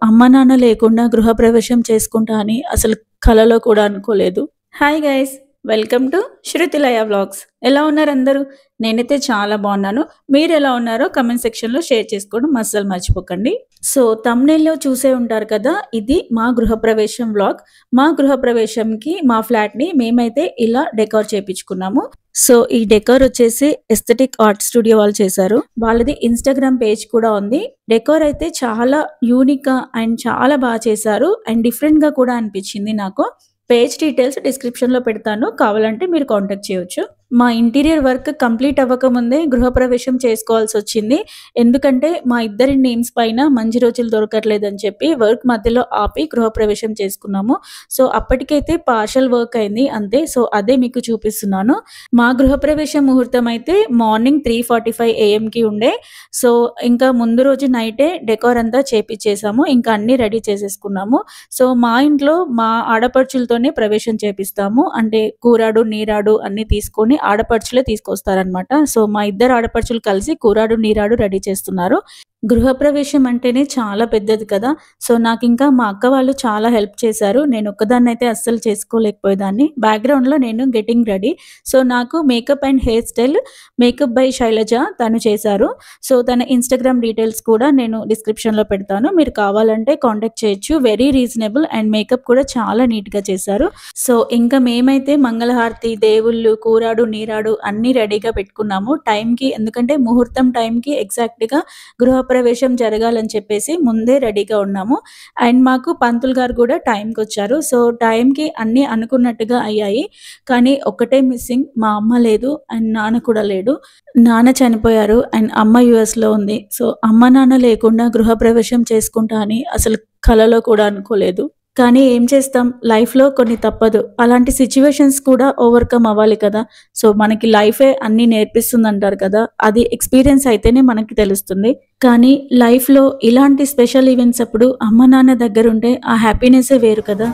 అమ్మ నాన్న లేకుండా గృహప్రవేశం చేసుకుంటా అని అసలు కలలో కూడా అనుకోలేదు. Hi guys! Welcome to Shruthilaya vlogs. ఎలా ఉన్నారు అందరూ? నేనైతే చాలా బాగున్నాను. మీరెలా ఉన్నారో కామెంట్ సెక్షన్‌లో షేర్ చేసుకోవడం అస్సలు మర్చిపోకండి. సో, థంబ్‌నెయిల్‌లో చూసే ఉంటారు కదా! ఇది మా గృహప్రవేశం వ్లాగ్. మా గృహప్రవేశంకి మా ఫ్లాట్‌ని మేమైతే ఇలా డెకోర్ చేపించుకున్నాము. సో, ఈ డెకోర్ వచ్చేసి ఎస్థెటిక్ ఆర్ట్ స్టూడియో వాళ్ళు చేశారు. వాళ్ళది ఇన్‌స్టాగ్రామ్ పేజ్ కూడా ఉంది. డెకోర్ అయితే చాలా యూనిక్‌గా అండ్ చాలా బాగా చేశారు. అండ్ డిఫరెంట్‌గా కూడా అనిపించింది నాకు. పేజ్ డీటెయిల్స్ డిస్క్రిప్షన్‌లో పెడతాను. కావాలంటే మీరు కాంటాక్ట్ చేయొచ్చు. మా ఇంటీరియర్ వర్క్ కంప్లీట్ అవ్వకముందే గృహప్రవేశం చేసుకోవాల్సొచ్చింది. ఎందుకంటే మా ఇద్దరి నేమ్స్ పైన మంచి రోజులు దొరకట్లేదని చెప్పి వర్క్ మధ్యలో ఆపి గృహప్రవేశం చేసుకున్నాము. సో, అప్పటికైతే పార్షియల్ వర్క్ అయింది అంతే. సో, అదే మీకు చూపిస్తున్నాను. మా గృహప్రవేశం ముహూర్తం అయితే మార్నింగ్ 3:45 ఏఎంకి ఉండే. సో, ఇంకా ముందు రోజు నైటే డెకోర్ అంతా చేపిచ్చేసాము. ఇంకా అన్నీ రెడీ చేసేసుకున్నాము. సో, మా ఇంట్లో మా ఆడపడుచులతోనే ప్రవేశం చేపిస్తాము. అంటే కూరాడు, నీరాడు అన్నీ తీసుకొని ఆడపడుచులే తీసుకొస్తారనమాట. సో, మా ఇద్దరు ఆడపడుచులు కలిసి కూరాడు, నీరాడు రెడీ చేస్తున్నారు. గృహప్రవేశం అంటేనే చాలా పెద్దది కదా! సో, నాకింకా మా అక్క వాళ్ళు చాలా హెల్ప్ చేశారు. నేను ఒక్కదాన్నయితే అస్సలు చేసుకోలేకపోయేదాన్ని. బ్యాక్‌గ్రౌండ్‌లో నేను గెట్టింగ్ రెడీ. సో, నాకు makeup and hair style makeup by Shailaja తను చేశారు. సో, తన ఇన్‌స్టాగ్రామ్ డీటెయిల్స్ కూడా నేను డిస్క్రిప్షన్‌లో పెడతాను. మీరు కావాలంటే కాంటాక్ట్ చేయొచ్చు. వెరీ రీజనబుల్ అండ్ మేకప్ కూడా చాలా నీట్‌గా చేశారు. సో, ఇంకా మేమైతే మంగళహారతి, దేవుళ్ళు, కూరాడు, నీరాడు అన్నీ రెడీగా పెట్టుకున్నాము టైంకి. ఎందుకంటే ముహూర్తం టైంకి ఎగ్జాక్ట్‌గా గృహప్రవేశం జరగాలని చెప్పేసి ముందే రెడీగా ఉన్నాము. అండ్ మాకు పంతులు గారు కూడా టైంకొచ్చారు. సో, టైంకి అన్నీ అనుకున్నట్టుగా అయ్యాయి. కానీ ఒక్కటే మిస్సింగ్, మా అమ్మ లేదు అండ్ నాన్న కూడా లేడు. నాన్న చనిపోయారు అండ్ అమ్మ యూఎస్‌లో ఉంది. సో, అమ్మ నాన్న లేకుండా గృహప్రవేశం చేసుకుంటా అని అసలు కలలో కూడా అనుకోలేదు. కానీ ఏం చేస్తాం, లైఫ్‌లో కొన్ని తప్పదు. అలాంటి సిట్యుయేషన్స్ కూడా ఓవర్‌కమ్ అవ్వాలి కదా! సో, మనకి లైఫే అన్నీ నేర్పిస్తుందంటారు కదా! అది ఎక్స్‌పీరియన్స్ అయితేనే మనకి తెలుస్తుంది. కానీ లైఫ్‌లో ఇలాంటి స్పెషల్ ఈవెంట్స్ అప్పుడు అమ్మ నాన్న దగ్గరుంటే ఆ హ్యాపీనెస్సే వేరు కదా!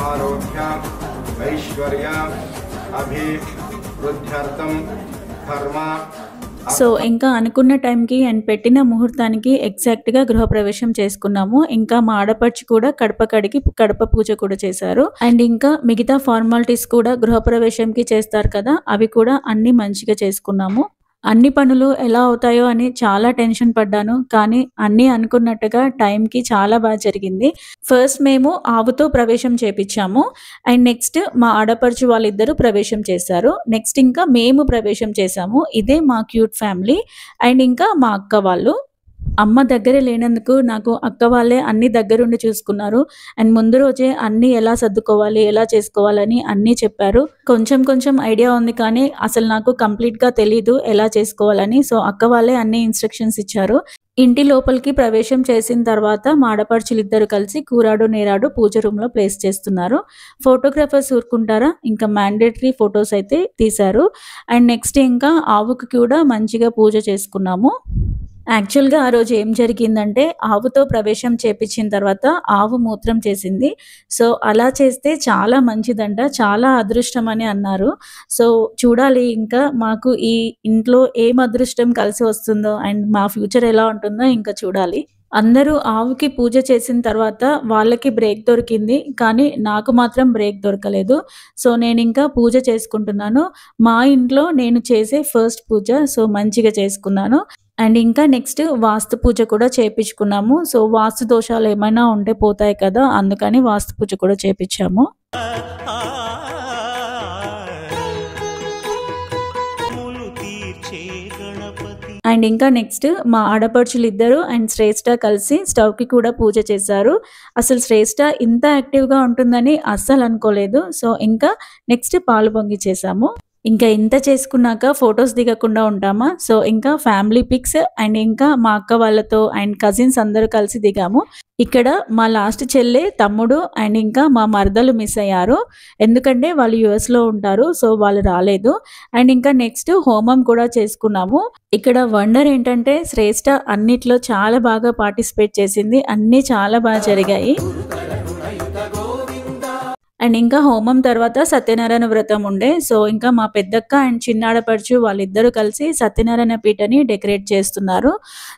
ఆరోగ్య ఐశ్వర్య అభివృద్ధ్యర్థం ధర్మ. సో, ఇంకా అనుకున్న టైంకి అండ్ పెట్టిన ముహూర్తానికి ఎగ్జాక్ట్‌గా గృహప్రవేశం చేసుకున్నాము. ఇంకా మా ఆడపడుచు కూడా కడప కడిగి కడప పూజ కూడా చేశారు. అండ్ ఇంకా మిగతా ఫార్మాలిటీస్ కూడా గృహప్రవేశంకి చేస్తారు కదా! అవి కూడా అన్నీ మంచిగా చేసుకున్నాము. అన్ని పనులు ఎలా అవుతాయో అని చాలా టెన్షన్ పడ్డాను. కానీ అన్నీ అనుకున్నట్టుగా టైంకి చాలా బాగా జరిగింది. ఫస్ట్ మేము ఆవుతో ప్రవేశం చేపిచ్చాము. అండ్ నెక్స్ట్ మా ఆడపడుచు వాళ్ళిద్దరూ ప్రవేశం చేశారు. నెక్స్ట్ ఇంకా మేము ప్రవేశం చేశాము. ఇదే మా క్యూట్ ఫ్యామిలీ. అండ్ ఇంకా మా అక్క వాళ్ళు. అమ్మ దగ్గర లేనందుకు నాకు అక్క వాళ్ళే అన్నీ దగ్గరుండి చూసుకున్నారు. అండ్ ముందు రోజే అన్నీ ఎలా సర్దుకోవాలి, ఎలా చేసుకోవాలని అన్నీ చెప్పారు. కొంచెం కొంచెం ఐడియా ఉంది కానీ అసలు నాకు కంప్లీట్‌గా తెలీదు ఎలా చేసుకోవాలని. సో, అక్క వాళ్ళే అన్ని ఇన్‌స్ట్రక్షన్స్ ఇచ్చారు. ఇంటి లోపలికి ప్రవేశం చేసిన తర్వాత మా ఆడపడుచులిద్దరూ కలిసి కూరాడు, నీరాడు పూజ రూమ్‌లో ప్లేస్ చేస్తున్నారు. ఫోటోగ్రాఫర్స్ ఊరుకుంటారా? ఇంకా మ్యాండేటరీ ఫోటోస్ అయితే తీశారు. అండ్ నెక్స్ట్ ఇంకా ఆవుకి కూడా మంచిగా పూజ చేసుకున్నాము. యాక్చువల్‌గా ఆ రోజు ఏం జరిగిందంటే, ఆవుతో ప్రవేశం చేపిచ్చిన తర్వాత ఆవు మూత్రం చేసింది. సో, అలా చేస్తే చాలా మంచిదంట. చాలా అదృష్టం అని అన్నారు. సో, చూడాలి ఇంకా మాకు ఈ ఇంట్లో ఏం అదృష్టం కలిసి వస్తుందో అండ్ మా ఫ్యూచర్ ఎలా ఉంటుందో ఇంకా చూడాలి. అందరూ ఆవుకి పూజ చేసిన తర్వాత వాళ్ళకి బ్రేక్ దొరికింది. కానీ నాకు మాత్రం బ్రేక్ దొరకలేదు. సో, నేనింకా పూజ చేసుకుంటున్నాను. మా ఇంట్లో నేను చేసే ఫస్ట్ పూజ. సో, మంచిగా చేసుకున్నాను. అండ్ ఇంకా నెక్స్ట్ వాస్తు పూజ కూడా చేపిచ్చుకున్నాము. సో, వాస్తు దోషాలు ఏమైనా ఉంటే పోతాయి కదా! అందుకని వాస్తు పూజ కూడా చేపిచ్చాము. అండ్ ఇంకా నెక్స్ట్ మా ఆడపడుచులిద్దరూ అండ్ శ్రేష్ఠ కలిసి స్టవ్‌కి కూడా పూజ చేశారు. అసలు శ్రేష్ఠ ఇంత యాక్టివ్‌గా ఉంటుందని అస్సలు అనుకోలేదు. సో, ఇంకా నెక్స్ట్ పాలు పొంగిచ్చేసాము. ఇంకా ఇంత చేసుకున్నాక ఫోటోస్ దిగకుండా ఉంటామా? సో, ఇంకా ఫ్యామిలీ పిక్స్ అండ్ ఇంకా మా అక్క వాళ్ళతో అండ్ కజిన్స్ అందరూ కలిసి దిగాము. ఇక్కడ మా లాస్ట్ చెల్లె, తమ్ముడు అండ్ ఇంకా మా మరదలు మిస్ అయ్యారు. ఎందుకంటే వాళ్ళు యూఎస్‌లో ఉంటారు. సో, వాళ్ళు రాలేదు. అండ్ ఇంకా నెక్స్ట్ హోమం కూడా చేసుకున్నాము. ఇక్కడ వండర్ ఏంటంటే శ్రేష్ఠ అన్నిట్లో చాలా బాగా పార్టిసిపేట్ చేసింది. అన్నీ చాలా బాగా జరిగాయి. అండ్ ఇంకా హోమం తర్వాత సత్యనారాయణ వ్రతం ఉండే. సో ఇంకా మా పెద్దక్క అండ్ చిన్నాడపడుచు వాళ్ళిద్దరూ కలిసి సత్యనారాయణ పీటని డెకరేట్ చేస్తున్నారు.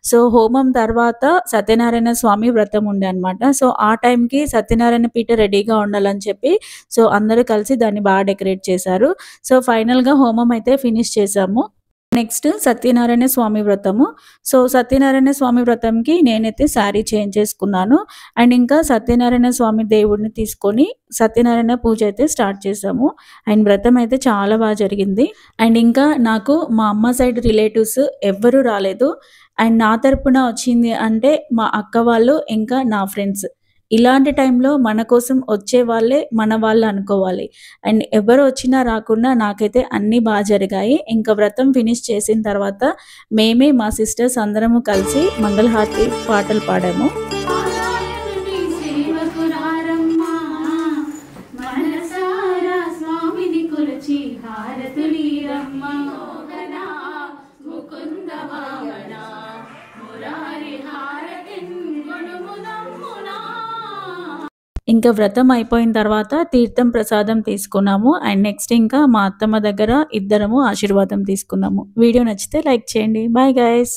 సో హోమం తర్వాత సత్యనారాయణ స్వామి వ్రతం ఉండే అనమాట. సో ఆ టైంకి సత్యనారాయణ పీట రెడీగా ఉండాలని చెప్పి సో అందరూ కలిసి దాన్ని బాగా డెకరేట్ చేశారు. సో ఫైనల్‌గా హోమం అయితే ఫినిష్ చేశాము. నెక్స్ట్ సత్యనారాయణ స్వామి వ్రతము. సో సత్యనారాయణ స్వామి వ్రతంకి నేనైతే శారీ చేంజ్ చేసుకున్నాను. అండ్ ఇంకా సత్యనారాయణ స్వామి దేవుడిని తీసుకొని సత్యనారాయణ పూజ అయితే స్టార్ట్ చేశాము. అండ్ వ్రతం అయితే చాలా బాగా జరిగింది. అండ్ ఇంకా నాకు మా అమ్మ సైడ్ రిలేటివ్స్ ఎవ్వరూ రాలేదు. అండ్ నా తరపున వచ్చింది అంటే మా అక్క వాళ్ళు ఇంకా నా ఫ్రెండ్స్. ఇలాంటి టైంలో మన కోసం వచ్చే వాళ్ళే మన వాళ్ళు అనుకోవాలి. అండ్ ఎవరు వచ్చినా రాకున్నా నాకైతే అన్నీ బాగా జరిగాయి. ఇంకా వ్రతం ఫినిష్ చేసిన తర్వాత మేమే మా సిస్టర్స్ అందరము కలిసి మంగళహారతి పాటలు పాడాము. నారాయణుని సేవకురారమ్మా, మనసారా స్వామిని కొలిచి హారతులీరమ్మా. మోహన ముకుంద వామన మురారి హారతిన్ గుణమునమ్మునా. ఇంకా వ్రతం అయిపోయిన తర్వాత తీర్థం ప్రసాదం తీసుకున్నాము. అండ్ నెక్స్ట్ ఇంకా మా అత్తమ్మ దగ్గర ఇద్దరము ఆశీర్వాదం తీసుకున్నాము. వీడియో నచ్చితే లైక్ చేయండి. Bye guys.